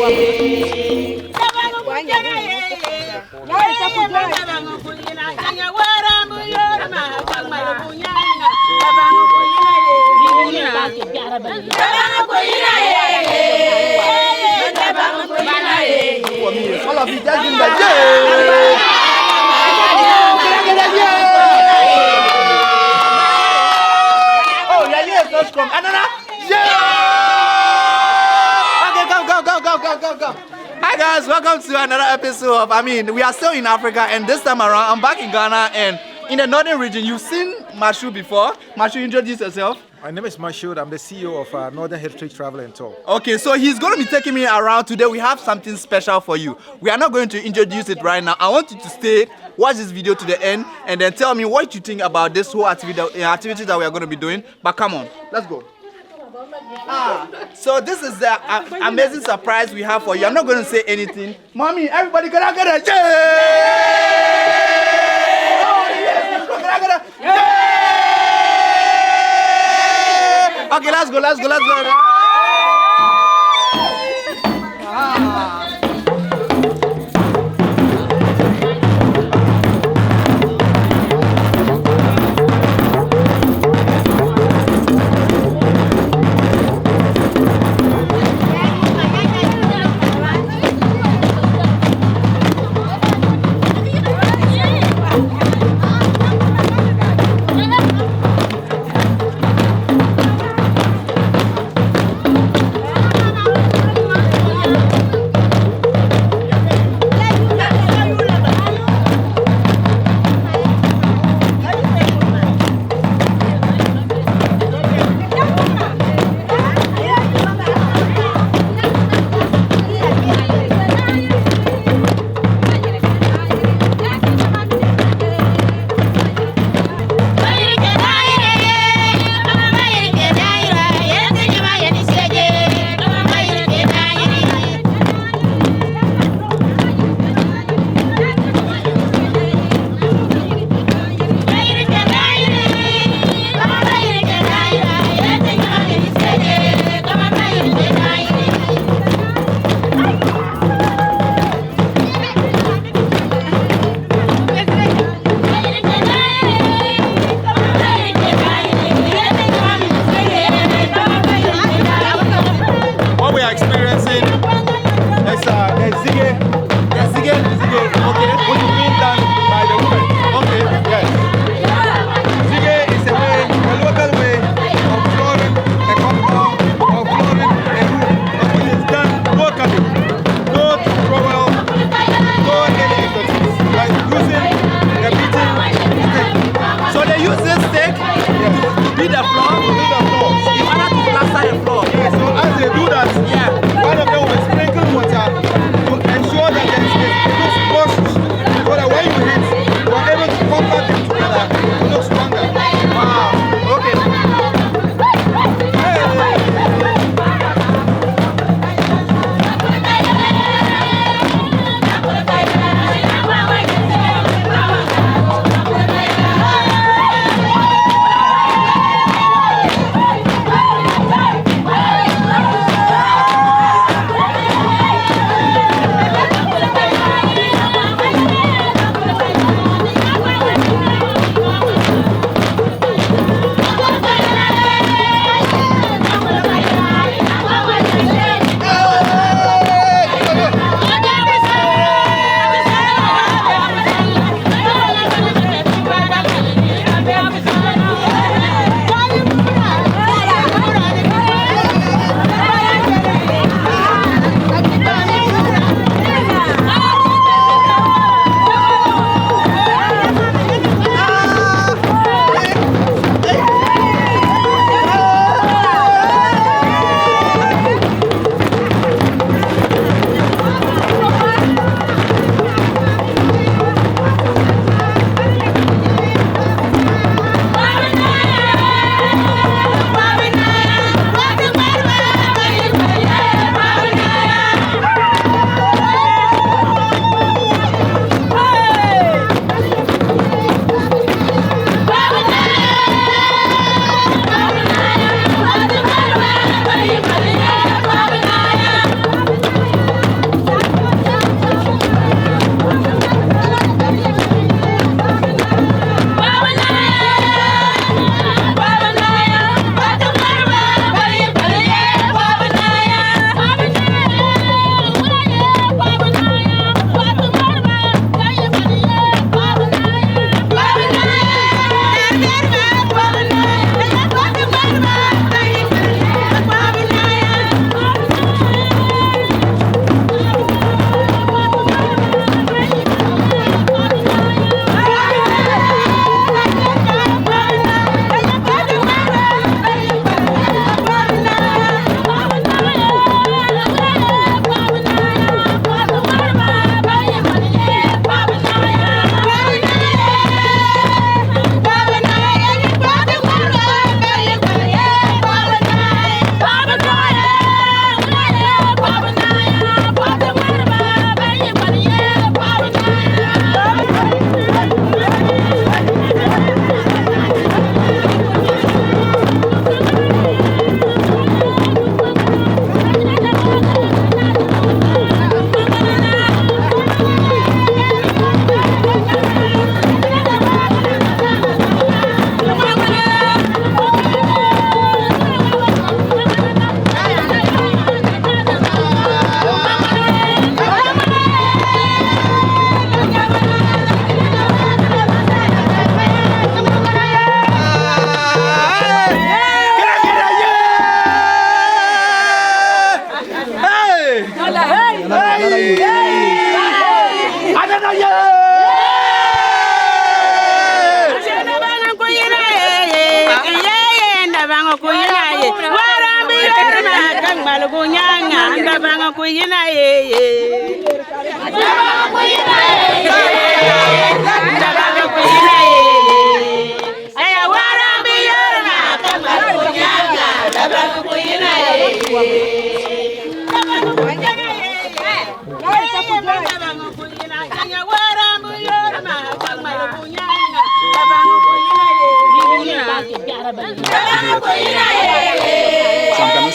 All of you just in the oh, yeah, let's come. Another. Okay, go. Hi guys, welcome to another episode of, we are still in Africa, and this time around, I'm back in Ghana, and in the northern region. You've seen Mashu before. Mashu, introduce yourself. My name is Mashu. I'm the CEO of Northern Heritage Travel and Tour. Okay, so he's going to be taking me around today. We have something special for you. We are not going to introduce it right now. I want you to stay, watch this video to the end, and then tell me what you think about this whole activity that we are going to be doing. But come on, let's go. So this is the amazing surprise we have for you. I'm not going to say anything. Mommy, everybody, can I get a yeah? Oh, yes, can I get a yeah? Okay, let's go.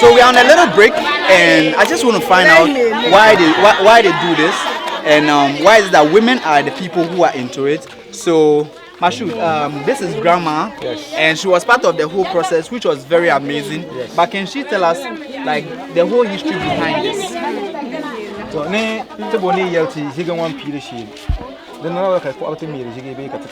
So we are on a little break, and I just want to find out why they do this, and why is it that women are the people who are into it. So Mashood, this is Grandma, yes, and she was part of the whole process, which was very amazing. Yes. But can she tell us like the whole history behind this? So ne to boni yelti higa wan pire shi dan na ka ko awte miri jige be ka to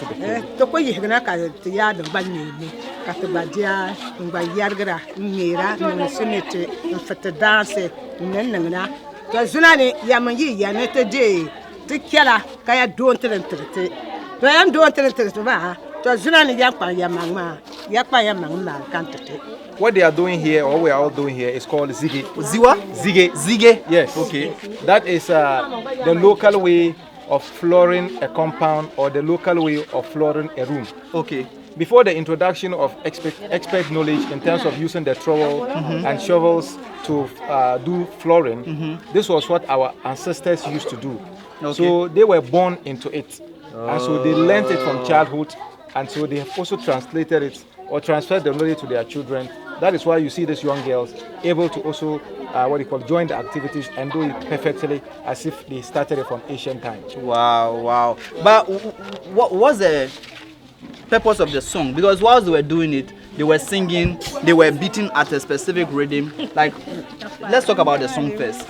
to ko yihna ka ti ya da banni ni ka ta badia ngba yargra mira no sunete fata danse nan na to zunani ya man yi ya ne ta je ti kala ka ya don trente to yan don trente ba to zunani ya pa ya mangma ya pa ya mangma kan tete. What they are doing here, or we are all doing here, is called ZAGI. Ziwa? Zige. Zige? Yes. Okay. That is the local way of flooring a compound or the local way of flooring a room. Okay. Before the introduction of expert knowledge in terms of using the trowel and shovels to do flooring, this was what our ancestors used to do. Okay. So they were born into it. And so they learned it from childhood, and so they have also translated it or transferred the knowledge to their children. That is why you see these young girls able to also join the activities and do it perfectly as if they started it from ancient times. Wow. But what was the purpose of the song? Because whilst they were doing it, they were singing, they were beating at a specific rhythm. Like, let's talk about the song first.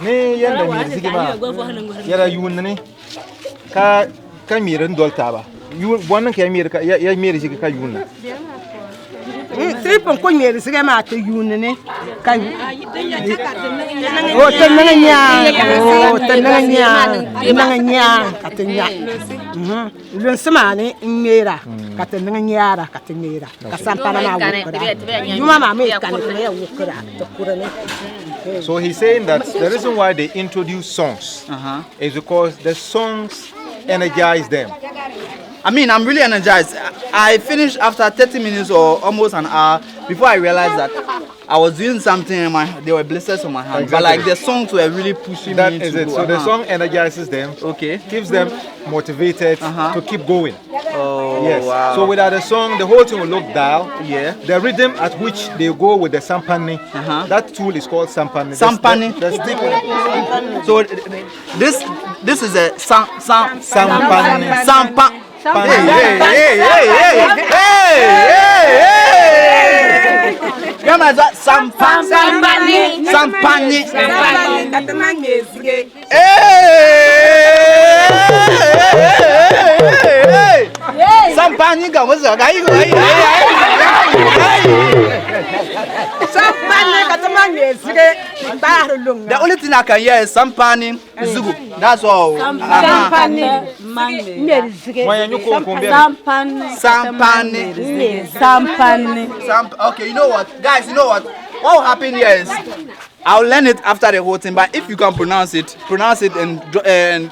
Tripon ko nyeri sige ma te yunne ka o tenanya katenya lun semane nyera katenya katenya kasampana na wukura yuma ma me kan ko ya wukura to kurane. So he's saying that the reason why they introduce songs is because the songs energize them. I mean, I'm really energized. I finished after 30 minutes or almost an hour before I realized that I was doing something and there were blisters on my hands. Exactly. But like the songs were really pushing that me is to it. go. So the song energizes them, okay, keeps them motivated to keep going. Oh, yes. Wow. So without the song, the whole thing will look dull. Yeah. The rhythm at which they go with the sampani, that tool is called sampani. Sampani. So this is a sampani. Sampa. Hey. Grandma, that sampani. Sampani ka what's up? The only thing I can hear is sampani, zugu. That's all. Sampani. Okay, you know what, guys? You know what? What will happen here is I'll learn it after the whole thing. But if you can pronounce it and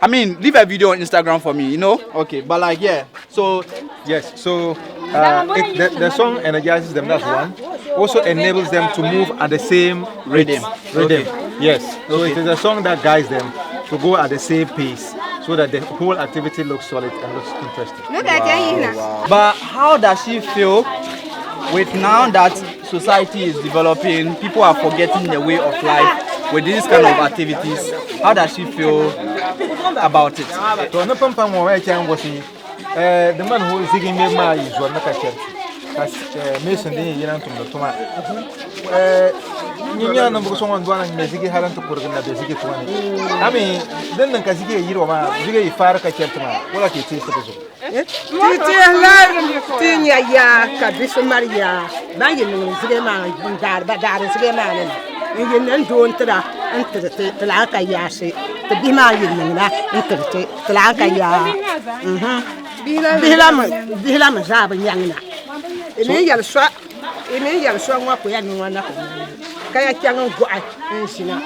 I mean, leave a video on Instagram for me, you know? Okay, but like, yeah. So, yes, so the song energizes them, that's one. Also enables them to move at the same rhythm. Okay. Yes, so it is a song that guides them to go at the same pace so that the whole activity looks solid and looks interesting. Wow. But how does she feel with now that society is developing, people are forgetting the way of life with these kind of activities? How does she feel about it? The man who is digging me my is one of the Mason to Toma. Ninya number someone one and Mesiki hadn't to put in the Besiki 20. I mean, then the Kasiki Yiroma, Ziga Faraka Chetma, what like it is Tinya ya Kadisha Maria, Bangin Zigama, Dar is Gaman, and don't enter the Talaka Yashi, the Bima Yina, enter the Talaka Ya. Bilama Zab and Yana. In a shot, Imi yang so ngwa ko ya ni wana ko. Kaya kyang go ai nsina.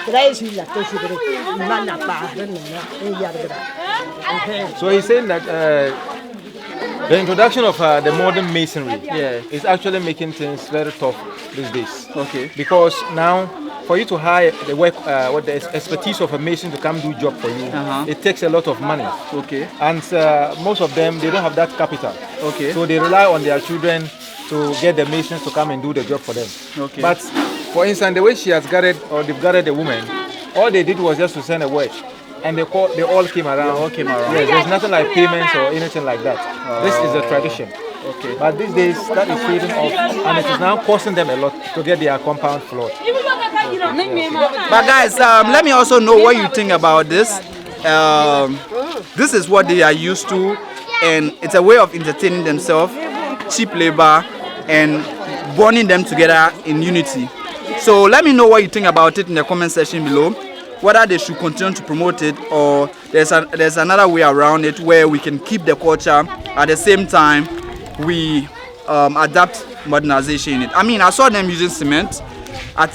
Crazy la to shugure. Mana pa ran na yargra. So he's saying that the introduction of the modern masonry is actually making things very tough these days. Okay. Because now, for you to hire the work, what the expertise of a mason to come do job for you, it takes a lot of money. Okay. And most of them, they don't have that capital. Okay. So they rely on their children to get the masons to come and do the job for them. Okay. But for instance, the way she has gathered, or they've gathered the woman, all they did was just to send a word. And they all came around. They all came around. Yes, there's nothing like payments or anything like that. This is a tradition. Okay. But these days, that is fading off, and it is now costing them a lot to get their compound floored. But guys, let me also know what you think about this. This is what they are used to, and it's a way of entertaining themselves, cheap labor, and bonding them together in unity. So let me know what you think about it in the comment section below. Whether they should continue to promote it, or there's another way around it where we can keep the culture at the same time we adapt modernization in it. I mean, I saw them using cement at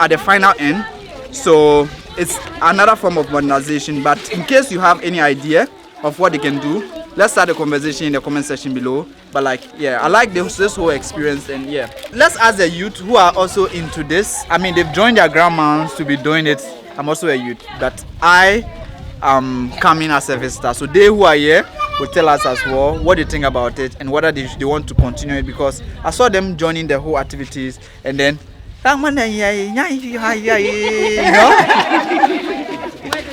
the final end, so it's another form of modernization. But in case you have any idea of what they can do, let's start the conversation in the comment section below. But like, yeah, I like this whole experience, and yeah, let's ask the youth who are also into this. I mean, they've joined their grandmas to be doing it. I'm also a youth, but I am coming as a visitor. So they who are here will tell us as well what they think about it and whether they want to continue it, because I saw them joining the whole activities, and then you know?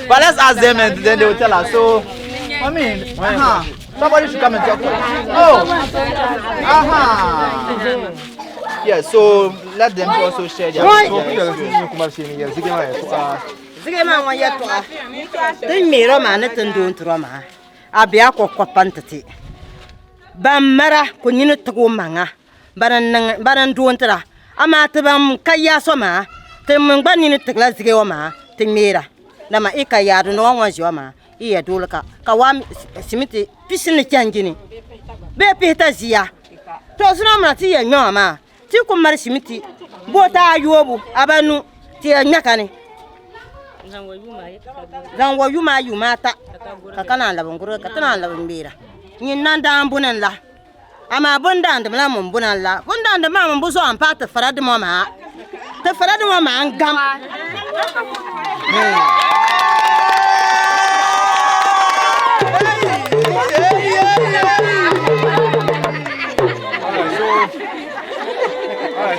But let's ask them and then they will tell us. So I mean, somebody should come and talk to us. Oh, yeah, so let them also share their abia ko kopantati bamara ko nyine to manga baran duontra ama tabam kaya soma te mangba ni tegla zige wama te mera nama ikaya do no wanjo ma iya dolka kawam simiti pisine chanjini be peta zia to suna mati ya nyoma ti ko mar simiti bota yobu abanu ti nyakane zango yuma yumata kakana la bongoro katana la mbira nyinanda ambunan la ama bunda ndamla mumbunan la bunda ndama mumbuzo ampata farad mama te farad mama angam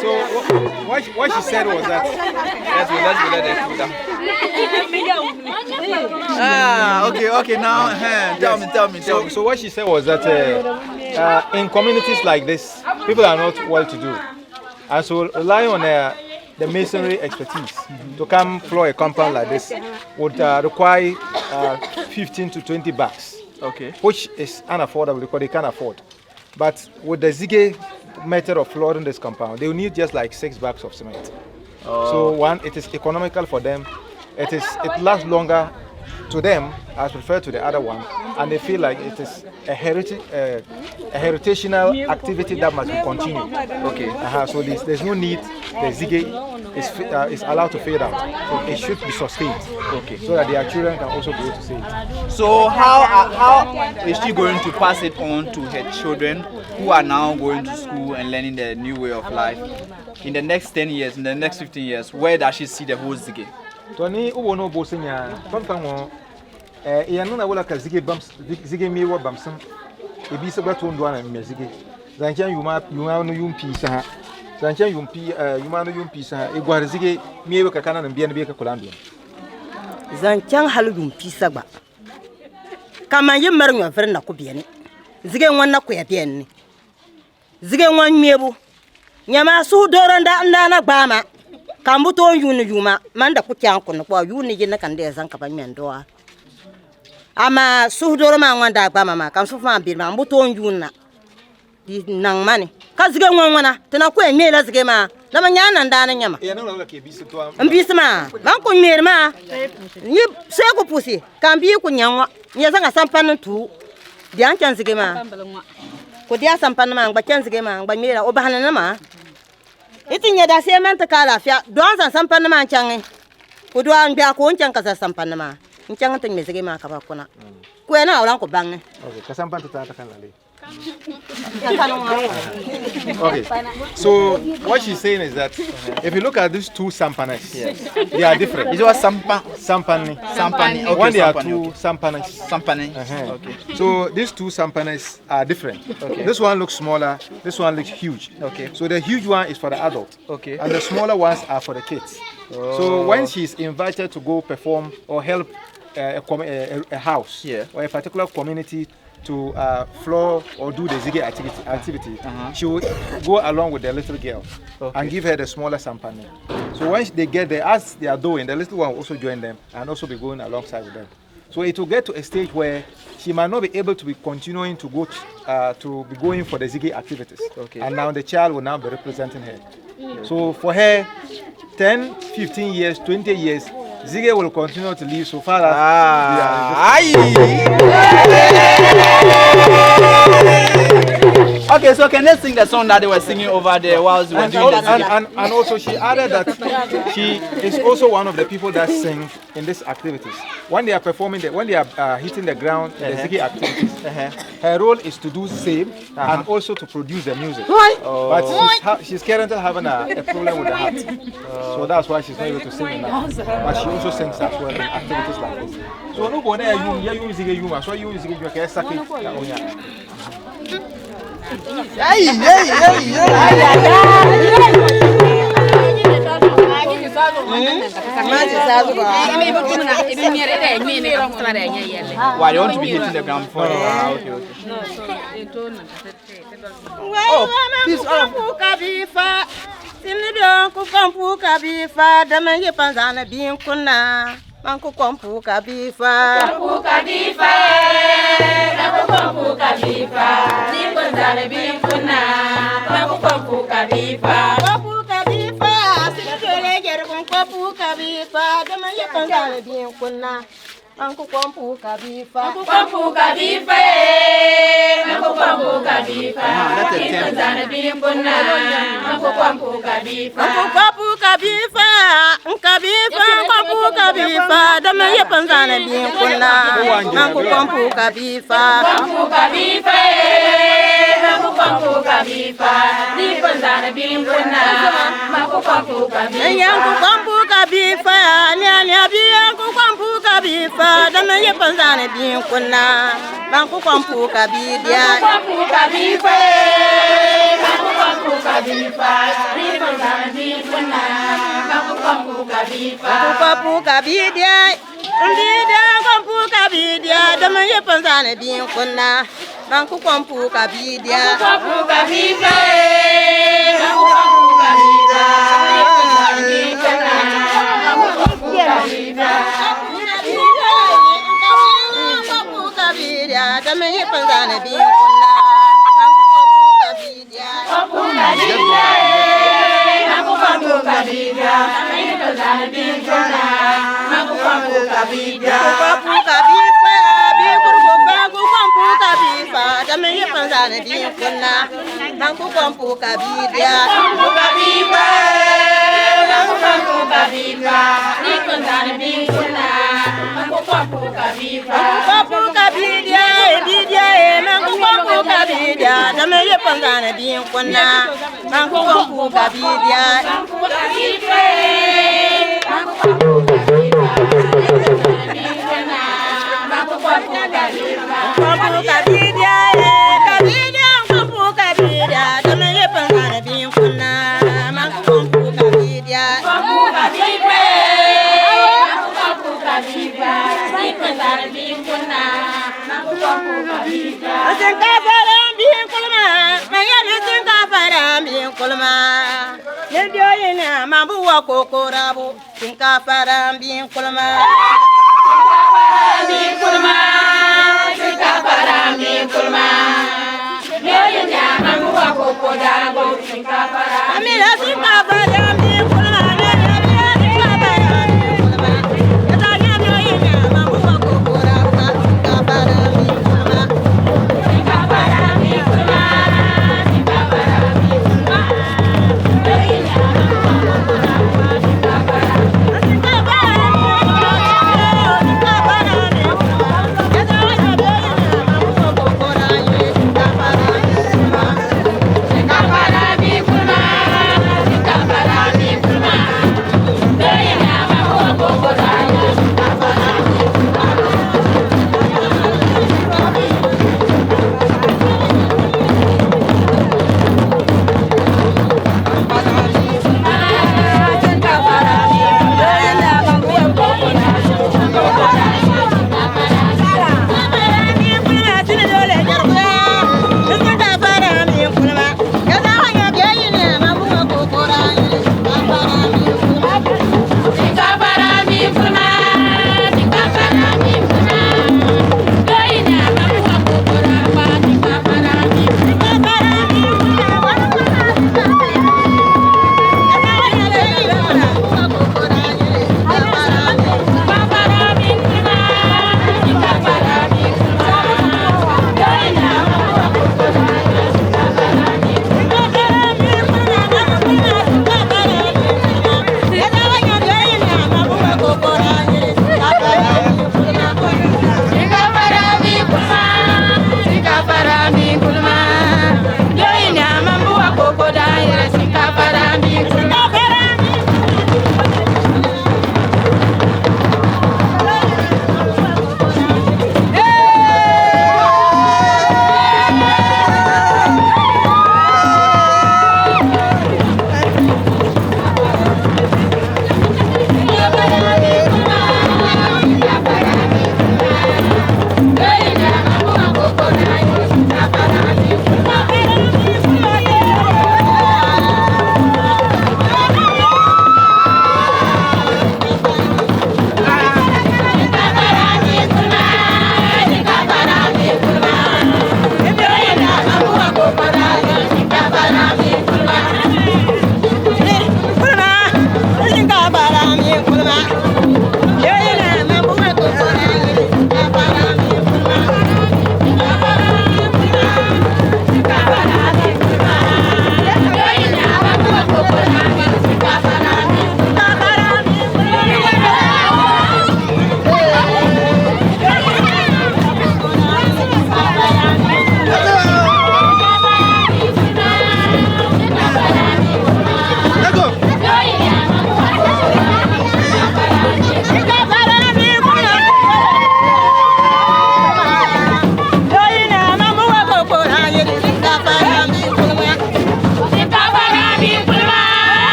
So what she said was that okay, now tell me. So what she said was that in communities like this, people are not well to do, and so rely on the masonry expertise to come floor a compound like this would require 15 to 20 bucks, which is unaffordable because they can't afford. But with the ZAGI method of flooring this compound, they will need just like 6 bags of cement. So one, it is economical for them. It lasts longer to them as compared to the other one, and they feel like it is a heritational activity that must be continued. So there's no need. The ZAGI is allowed to fade out. So it should be sustained. So that their children can also be able to see it. So how is she going to pass it on to her children who are now going to school and learning the new way of life in the next 10 years, in the next 15 years? Where does she see the whole ZAGI? Tony ubono bosenya pampango yanu na wala ka ZAGI miwa bamsam ebi se gbato ndo ana mi ZAGI zanchan yuma no yumpi sa zanchan yuma no yumpi sa egwar ZAGI miwa ka kana na biya na biya ka Colombia zanchan halu yumpi sa gba kama yemar nyo fer na ko biya ni ZAGI wanna ko ya biya ni ZAGI wan miebu nyama su doranda ndana gbama kambuto yuma manda kukyang kono kwa yuni jina kande zanka banyandoa ama suhdoro ma wanda gba mama kan sufa bir ma mbuto yuna di nang mani ka ZAGI ngwana tana ko emela ZAGI ma na manyana ndana nyama na ke bisu to mbisma ban ko merma ni se ko pusi kan bi ko nyanwa ni zanga sampanu tu di an kan ZAGI ma ko dia sampan ma ngba kenzige ma ngba mira o bahana na ma itinya da se man ta kala fia don san sampan ma changi ko do an bia ko nchang ka sampan ma nchang tin me sige ma ka ba kuna ko na wala ko bangi Okay, ka sampan ta kan lale. Okay, so what she's saying is that if you look at these two sampanas, they are different. Is it sampani? Sampani. Okay, One, they are sampani, two sampanas. Sampani. Okay. So these two sampanas are different. Okay. This one looks smaller. This one looks huge. Okay. So the huge one is for the adult. Okay. And the smaller ones are for the kids. So when she's invited to go perform or help a house or a particular community to floor or do the ZAGI activity, she will go along with the little girl and give her the smaller sampani. So once they get there, as they are doing, the little one will also join them and also be going alongside with them. So it will get to a stage where she might not be able to be continuing to go to be going for the ZAGI activities. And now the child will now be representing her. So for her, 10, 15 years, 20 years, ZAGI will continue to live so far as Okay, so can they sing the song that they were singing over there whilst we were doing this? And also she added that she is also one of the people that sing in these activities. When they are performing, when they are hitting the ground in the ZAGI activities, her role is to do the same and also to produce the music. But she's currently having a problem with the heart. So that's why she's not able to sing enough. But she also sings as well in activities like this. So no go there you use ZAGI you so you use ZAGI you can sake na onya. Why you want to be hitting the ground before? Okay. Oh, please, Manku kompu kabifa, kompu kabifa, kompu kabifa, nipo zale binkuna, kompu kabifa, sikole jere kompu kabifa, dama yepo zale binkuna, manku kompu kabifa, kompu kabifa, nipo zale binkuna, kompu kabifa, kabifa, dama yepo zale binkuna, manku kompu kabifa, nipo zale binkuna, manku kompu kabifa, yanku kompu kabifa, nyanya biyanku kompu kabifa, dama yepo zale binkuna, manku kompu kabidia, kompu kabifa, nipo zale binkuna, manku kompu kabifa, kompu kabidia, ndida kompu kabidia, dama yepo zale binkuna, manku kompu kabidia, kompu kabifa, manku kompu kabidia, nipo zale binkuna, manku kompu kabidia, kompu kabidia, dama yepo zale binkuna, manku kompu kabidia, kompu kabidia, manku kompu kabidia, nipo zale binkuna, manku kompu kabidia, kompu kabifa, bikurbo bagu kompu kabifa, dama yepo zale binkuna, manku kompu kabidia, kompu kabifa, manku kompu kabifa, nipo zale binkuna, manku kompu kabifa, kompu kabidia, bidia, manku kompu kabidia, dama yepo zale binkuna, manku kompu kabidia, kompu kabifa, manku kompu kabifa, manku kompu kabifa, kompu kabidia, kabidia, kompu kabidia, dama yepo zale binkuna, manku kompu kabidia, kompu kabifa, manku kompu kabifa, nipo zale binkuna, manku kompu kabifa, asenka faram binkuna, mayani asenka faram binkuna, yedio yena mambu wakokorabu, asenka faram binkuna, binkuna, asenka faram binkuna, yedio yena mambu wakokorabu, asenka faram, amira asenka faram binkuna, Bye.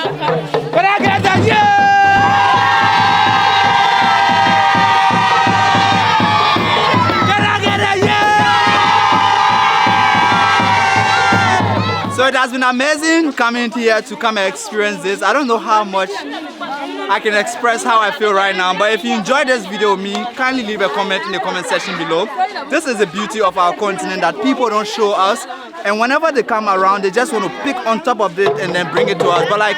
Can I get a yeah? Can I get a yeah? So it has been amazing coming here to come and experience this. I don't know how much I can express how I feel right now, but if you enjoyed this video with me, kindly leave a comment in the comment section below. This is the beauty of our continent that people don't show us, and whenever they come around, they just want to pick on top of it and then bring it to us. But like,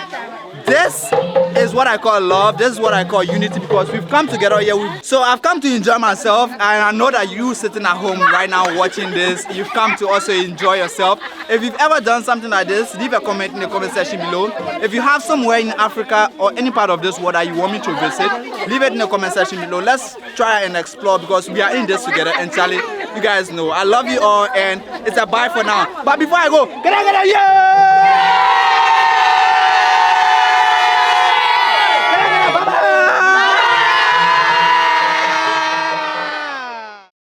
this is what I call love. This is what I call unity, because we've come together here. So I've come to enjoy myself, and I know that you sitting at home right now watching this, you've come to also enjoy yourself. If you've ever done something like this, leave a comment in the comment section below. If you have somewhere in Africa or any part of this world that you want me to visit, leave it in the comment section below. Let's try and explore, because we are in this together. And Charlie, you guys know I love you all, and it's a bye for now. But before I go, can I get a yeah?